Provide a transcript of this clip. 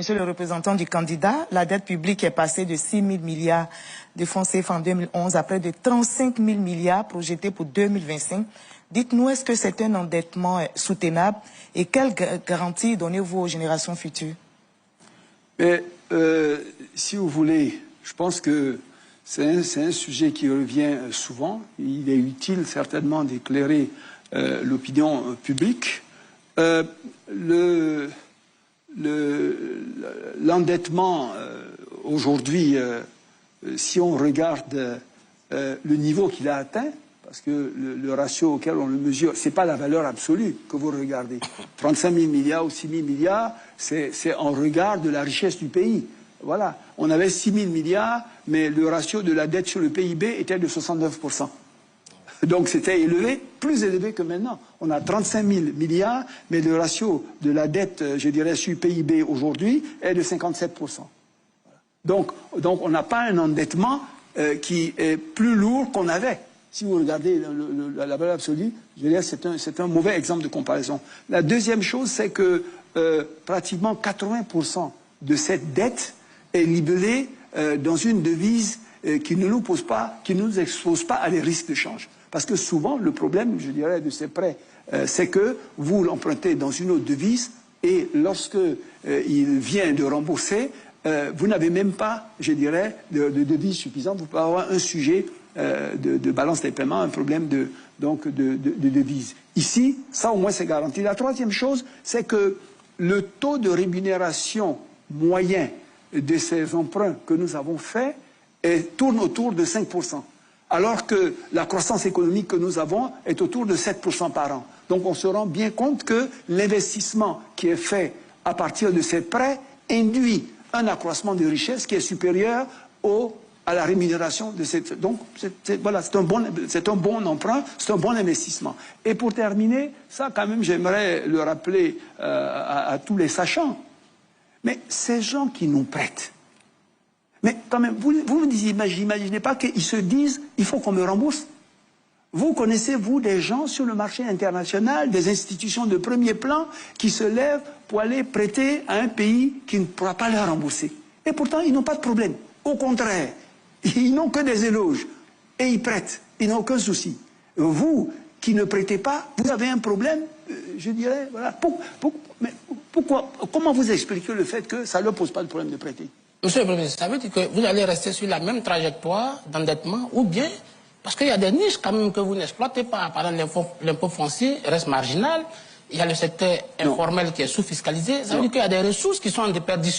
Monsieur le représentant du candidat, la dette publique est passée de 6 000 milliards de francs CFA en 2011 à près de 35 000 milliards projetés pour 2025. Dites-nous, est-ce que c'est un endettement soutenable et quelles garanties donnez-vous aux générations futures? Mais, si vous voulez, je pense que c'est un sujet qui revient souvent. Il est utile certainement d'éclairer l'opinion publique. L'endettement aujourd'hui, si on regarde le niveau qu'il a atteint, parce que le ratio auquel on le mesure, c'est pas la valeur absolue que vous regardez. 35 000 milliards ou 6 000 milliards, c'est en regard de la richesse du pays. Voilà. On avait 6 000 milliards, mais le ratio de la dette sur le PIB était de 69%. Donc c'était élevé, plus élevé que maintenant. On a 35 000 milliards, mais le ratio de la dette, je dirais, sur PIB aujourd'hui est de 57%. Voilà. Donc on n'a pas un endettement qui est plus lourd qu'on avait. Si vous regardez la valeur absolue, je dirais c'est un mauvais exemple de comparaison. La deuxième chose, c'est que pratiquement 80% de cette dette est libellée dans une devise qui ne nous pose pas, qui ne nous expose pas à des risques de change. Parce que souvent, le problème, je dirais, de ces prêts, c'est que vous l'empruntez dans une autre devise et lorsque il vient de rembourser, vous n'avez même pas, je dirais, de devise suffisante. Vous pouvez avoir un sujet de balance des paiements, un problème de devise. Ici, ça au moins c'est garanti. La troisième chose, c'est que le taux de rémunération moyen de ces emprunts que nous avons faits tourne autour de 5%. Alors que la croissance économique que nous avons est autour de 7% par an. Donc on se rend bien compte que l'investissement qui est fait à partir de ces prêts induit un accroissement de richesse qui est supérieur à la rémunération de cette... Donc voilà, c'est un bon emprunt, c'est un bon investissement. Et pour terminer, ça quand même j'aimerais le rappeler à tous les sachants, mais ces gens qui nous prêtent, mais quand même, vous n'imaginez pas qu'ils se disent « il faut qu'on me rembourse ». Vous connaissez, vous, des gens sur le marché international, des institutions de premier plan qui se lèvent pour aller prêter à un pays qui ne pourra pas leur rembourser. Et pourtant, ils n'ont pas de problème. Au contraire, ils n'ont que des éloges. Et ils prêtent. Ils n'ont aucun souci. Vous, qui ne prêtez pas, vous avez un problème, je dirais, voilà. Mais pourquoi, comment vous expliquez le fait que ça ne leur pose pas de problème de prêter ? Monsieur le Premier ministre, ça veut dire que vous allez rester sur la même trajectoire d'endettement ou bien, parce qu'il y a des niches quand même que vous n'exploitez pas. Par exemple, l'impôt foncier reste marginal, il y a le secteur informel qui est sous-fiscalisé, ça veut dire qu'il y a des ressources qui sont en déperdition.